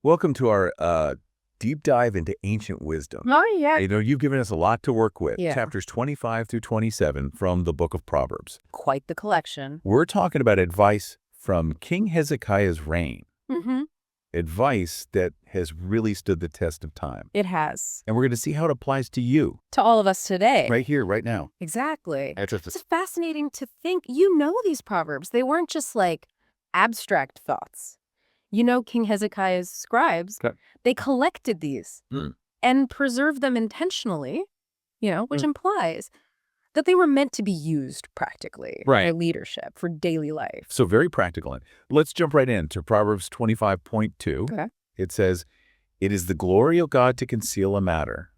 Welcome to our deep dive into ancient wisdom. Oh, yeah. You've given us a lot to work with. Yeah. Chapters 25 through 27 from the book of Proverbs. Quite the collection. We're talking about advice from King Hezekiah's reign. Mm-hmm. Advice that has really stood the test of time. It has. And we're going to see how it applies to you. To all of us today. Right here, right now. Exactly. It's It's fascinating to think, these Proverbs. They weren't just like abstract thoughts. King Hezekiah's scribes, Okay. they collected these and preserved them intentionally, which implies that they were meant to be used practically Right. for leadership, for daily life. So very practical. Let's jump right into Proverbs 25.2. Okay. It says, "It is the glory of God to conceal a matter,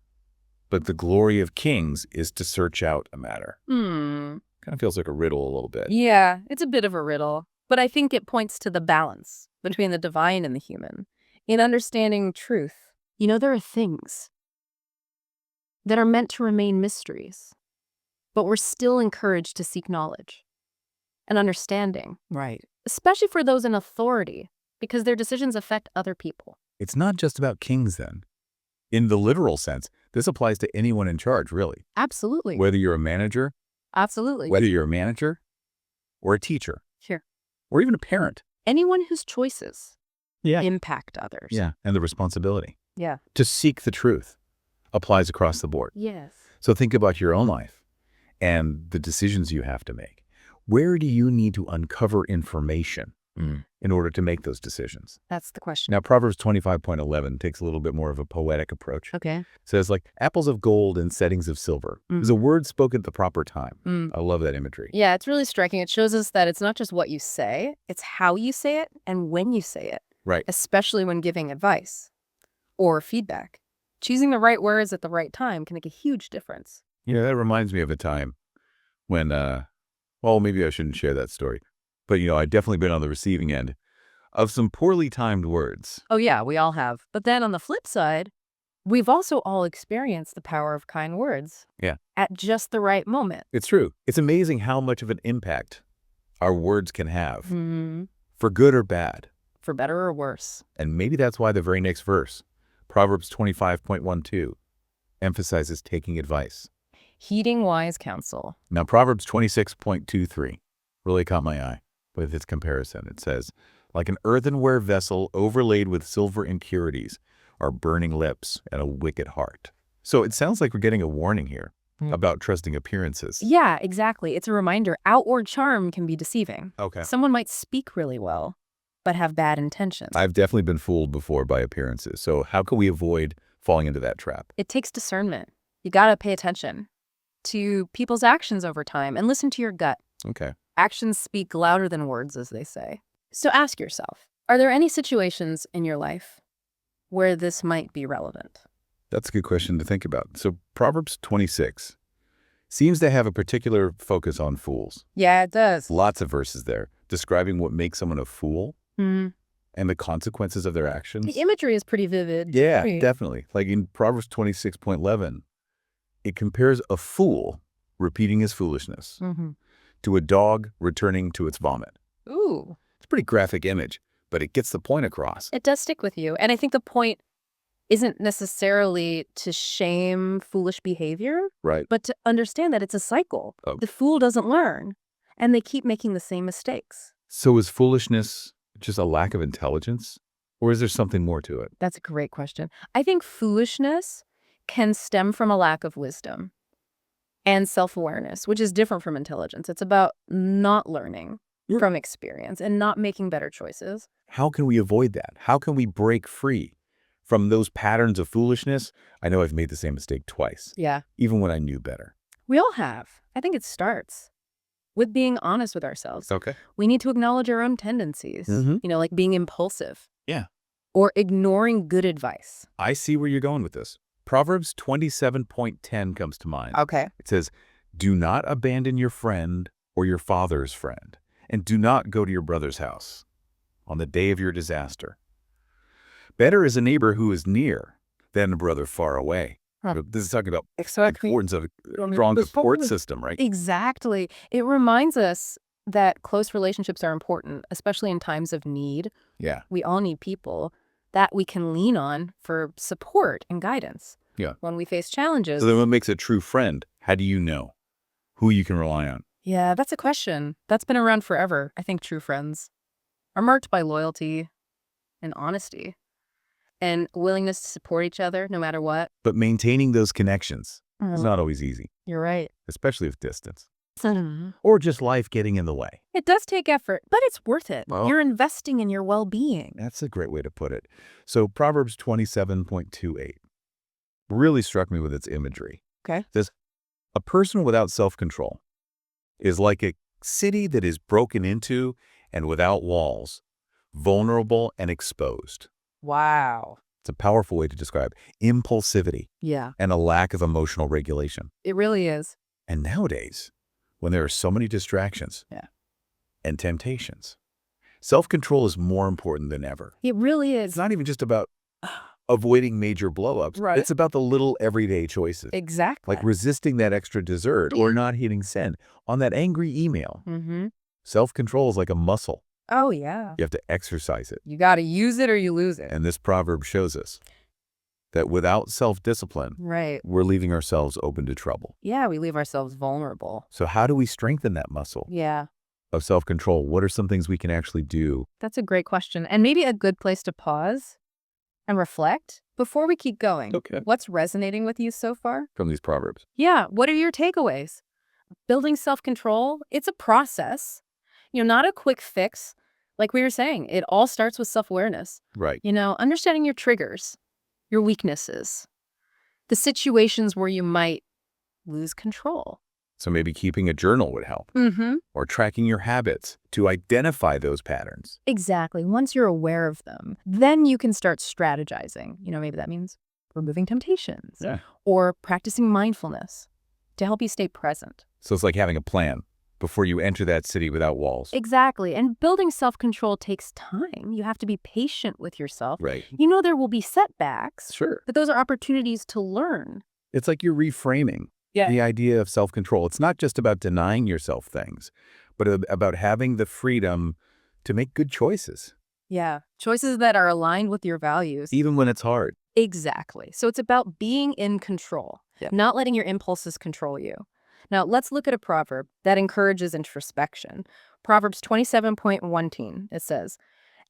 but the glory of kings is to search out a matter." Kind of feels like a riddle a little bit. Yeah, it's a bit of a riddle, but I think it points to the balance between the divine and the human. In understanding truth, there are things that are meant to remain mysteries, but we're still encouraged to seek knowledge and understanding. Right. Especially for those in authority, because their decisions affect other people. It's not just about kings then. In the literal sense, this applies to anyone in charge, really. Absolutely. Whether you're a manager, Absolutely. whether you're a manager or a teacher, Sure. or even a parent. Anyone whose choices Yeah. impact others. Yeah. And the responsibility Yeah. to seek the truth applies across the board. Yes. So think about your own life and the decisions you have to make. Where do you need to uncover information in order to make those decisions? That's the question. Now, Proverbs 25.11 takes a little bit more of a poetic approach. Okay. It says, like, apples of gold and settings of silver. There's a word spoken at the proper time. I love that imagery. Yeah, it's really striking. It shows us that it's not just what you say, it's how you say it and when you say it. Right. Especially when giving advice or feedback. Choosing the right words at the right time can make a huge difference. That reminds me of a time when, well, maybe I shouldn't share that story. But, I've definitely been on the receiving end of some poorly timed words. Oh, yeah, we all have. But then on the flip side, we've also all experienced the power of kind words. Yeah. At just the right moment. It's true. It's amazing how much of an impact our words can have, Mm-hmm. for good or bad. For better or worse. And maybe that's why the very next verse, Proverbs 25.12, emphasizes taking advice. Heeding wise counsel. Now, Proverbs 26.23 really caught my eye with its comparison. It says, "Like an earthenware vessel overlaid with silver impurities are burning lips and a wicked heart." So it sounds like we're getting a warning here about trusting appearances. Yeah, exactly. It's a reminder. Outward charm can be deceiving. Okay. Someone might speak really well, but have bad intentions. I've definitely been fooled before by appearances. So how can we avoid falling into that trap? It takes discernment. You got to pay attention to people's actions over time and listen to your gut. Okay. Actions speak louder than words, as they say. So ask yourself, are there any situations in your life where this might be relevant? That's a good question to think about. So Proverbs 26 seems to have a particular focus on fools. Yeah, it does. Lots of verses there describing what makes someone a fool Mm. and the consequences of their actions. The imagery is pretty vivid. Yeah, Right. definitely. Like in Proverbs 26.11, it compares a fool repeating his foolishness to a dog returning to its vomit. Ooh. It's a pretty graphic image, but it gets the point across. It does stick with you. And I think the point isn't necessarily to shame foolish behavior, Right. but to understand that it's a cycle. Oh. The fool doesn't learn, and they keep making the same mistakes. So is foolishness just a lack of intelligence, or is there something more to it? That's a great question. I think foolishness can stem from a lack of wisdom and self-awareness, which is different from intelligence. It's about not learning from experience and not making better choices. How can we avoid that? How can we break free from those patterns of foolishness? I know I've made the same mistake twice, Yeah. even when I knew better. We all have. I think it starts with being honest with ourselves. Okay. We need to acknowledge our own tendencies, like being impulsive. Yeah. Or ignoring good advice. I see where you're going with this. Proverbs 27.10 comes to mind. Okay. It says, "Do not abandon your friend or your father's friend, and do not go to your brother's house on the day of your disaster. Better is a neighbor who is near than a brother far away." This is talking about the importance of a strong support system, right? Exactly. It reminds us that close relationships are important, especially in times of need. Yeah. We all need people. that we can lean on for support and guidance. Yeah. When we face challenges. So then what makes a true friend? How do you know who you can rely on? Yeah, that's a question. That's been around forever. I think true friends are marked by loyalty and honesty and willingness to support each other no matter what. But maintaining those connections is not always easy, You're right. especially with distance or just life getting in the way. It does take effort, but it's worth it. Well- You're investing in your well-being. That's a great way to put it. So Proverbs 27.28 really struck me with its imagery. Okay. It says, a person without self-control is like a city that is broken into and without walls, vulnerable and exposed. Wow. It's a powerful way to describe impulsivity Yeah, and a lack of emotional regulation. it really is. And nowadays, when there are so many distractions Yeah. and temptations, self-control is more important than ever. It really It's is. not even just about avoiding major blow-ups. Right. It's about the little everyday choices, Exactly. like resisting that extra dessert or not hitting send on that angry email. Mm-hmm. Self-control is like a muscle. Oh, yeah. You have to exercise it. You got to use it or you lose it. And this proverb shows us that without self-discipline, Right. we're leaving ourselves open to trouble. Yeah, we leave ourselves vulnerable. So how do we strengthen that muscle Yeah, of self-control? What are some things we can actually do? that's a great question. And maybe a good place to pause and reflect before we keep going. Okay. What's resonating with you so far? From these proverbs. Yeah, what are your takeaways? Building self-control, it's a process, not a quick fix. Like we were saying, it all starts with self-awareness. Right. Understanding your triggers, your weaknesses, the situations where you might lose control. So maybe keeping a journal would help, Mm-hmm. or tracking your habits to identify those patterns. Exactly. Once you're aware of them, then you can start strategizing. Maybe that means removing temptations Yeah. or practicing mindfulness to help you stay present. So it's like having a plan before you enter that city without walls. Exactly. And building self-control takes time. You have to be patient with yourself. Right. There will be setbacks, Sure. but those are opportunities to learn. It's like you're reframing the idea of self-control. It's not just about denying yourself things, but about having the freedom to make good choices, Yeah. Choices that are aligned with your values. even when it's hard. Exactly. So it's about being in control, not letting your impulses control you. Now, let's look at a proverb that encourages introspection. Proverbs 27.1, it says,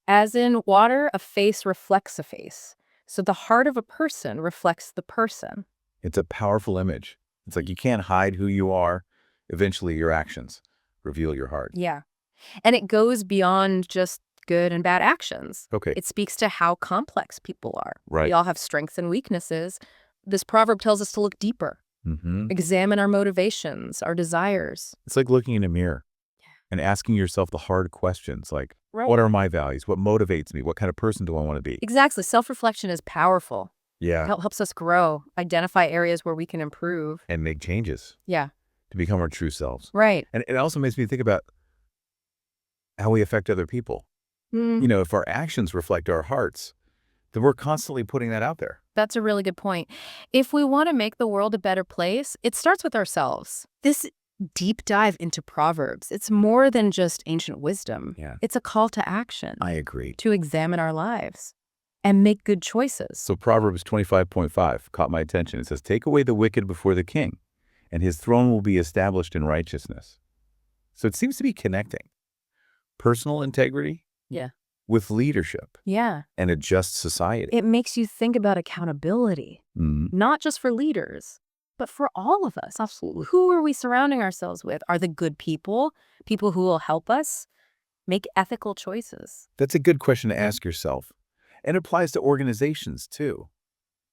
as in water, a face reflects a face. So the heart of a person reflects the person. It's a powerful image. It's like you can't hide who you are. Eventually, your actions reveal your heart. Yeah. And it goes beyond just good and bad actions. Okay. It speaks to how complex people are. Right. We all have strengths and weaknesses. This proverb tells us to look deeper, examine our motivations, our desires. It's like looking in a mirror and asking yourself the hard questions like, Right. what are my values? What motivates me? What kind of person do I want to be? Exactly. Self-reflection is powerful. Yeah. It helps us grow, identify areas where we can improve. And make changes Yeah. to become our true selves. Right. And it also makes me think about how we affect other people. If our actions reflect our hearts, then we're constantly putting that out there. That's a really good point. If we want to make the world a better place, it starts with ourselves. This deep dive into Proverbs, it's more than just ancient wisdom. Yeah. It's a call to action I agree. to examine our lives and make good choices. So Proverbs 25.5 caught my attention. It says, take away the wicked before the king, and his throne will be established in righteousness. So it seems to be connecting personal integrity Yeah. with leadership Yeah. and a just society. It makes you think about accountability, not just for leaders, but for all of us. Absolutely. Who are we surrounding ourselves with? Are the good people who will help us make ethical choices? That's a good question to ask yourself. And it applies to organizations too,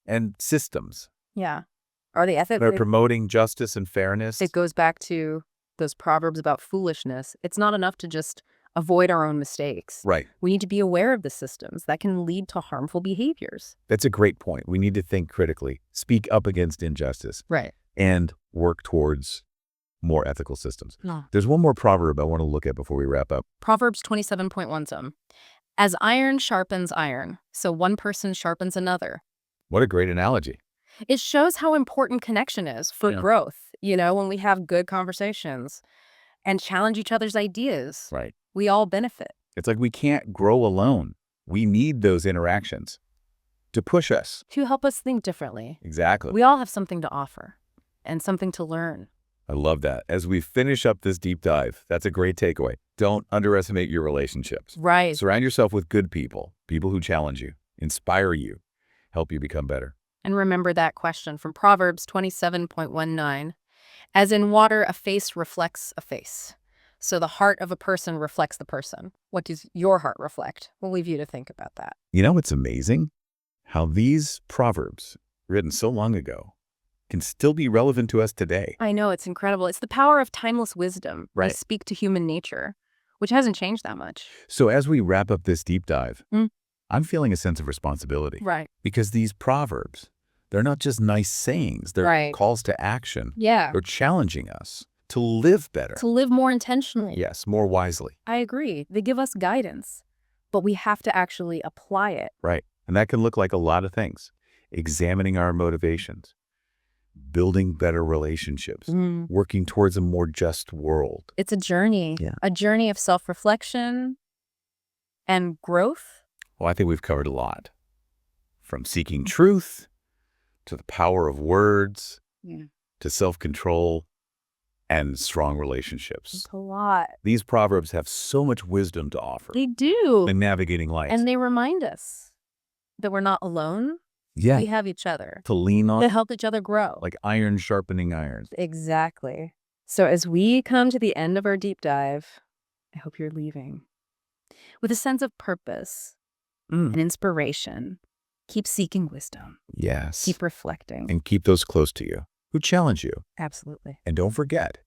and systems Yeah. Are they that are ethical? promoting justice and fairness. It goes back to those proverbs about foolishness. It's not enough to just avoid our own mistakes. Right. We need to be aware of the systems that can lead to harmful behaviors. That's a great point. We need to think critically, speak up against injustice, Right. and work towards more ethical systems. No. There's one more proverb I want to look at before we wrap up. Proverbs 27.1 some. As iron sharpens iron, so one person sharpens another. What a great analogy. It shows how important connection is for growth, when we have good conversations and challenge each other's ideas. Right. We all benefit. It's like we can't grow alone. We need those interactions to push us. To help us think differently. Exactly. We all have something to offer and something to learn. I love that. As we finish up this deep dive, that's a great takeaway. Don't underestimate your relationships. Right. Surround yourself with good people, people who challenge you, inspire you, help you become better. And remember that question from Proverbs 27.19. As in water, a face reflects a face. So the heart of a person reflects the person. What does your heart reflect? We'll leave you to think about that. You know, it's amazing how these proverbs, written so long ago, can still be relevant to us today. I know, it's incredible. It's the power of timeless wisdom. They Right. speak to human nature, which hasn't changed that much. So as we wrap up this deep dive, Mm. I'm feeling a sense of responsibility. Right. Because these proverbs, they're not just nice sayings. They're Right. calls to action. Yeah. They're challenging us to live better. To live more intentionally. Yes, more wisely. I agree. They give us guidance, but we have to actually apply it. Right. And that can look like a lot of things. Examining our motivations, building better relationships, working towards a more just world. It's a journey. Yeah. A journey of self-reflection and growth. Well, I think we've covered a lot. From seeking truth, to the power of words, Yeah. to self-control, and strong relationships. It's a lot. These proverbs have so much wisdom to offer They do. in navigating life. And they remind us that we're not alone. yeah, We have each other to lean on, to help each other grow. like iron sharpening iron. Exactly. So as we come to the end of our deep dive, I hope you're leaving with a sense of purpose and inspiration. Keep seeking wisdom. Yes. Keep reflecting. And keep those close to you who challenge you. Absolutely. And don't forget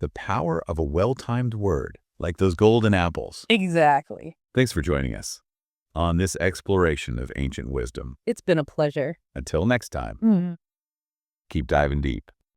the power of a well-timed word, like those golden apples. Exactly. Thanks for joining us on this exploration of ancient wisdom. It's been a pleasure. Until next time, keep diving deep.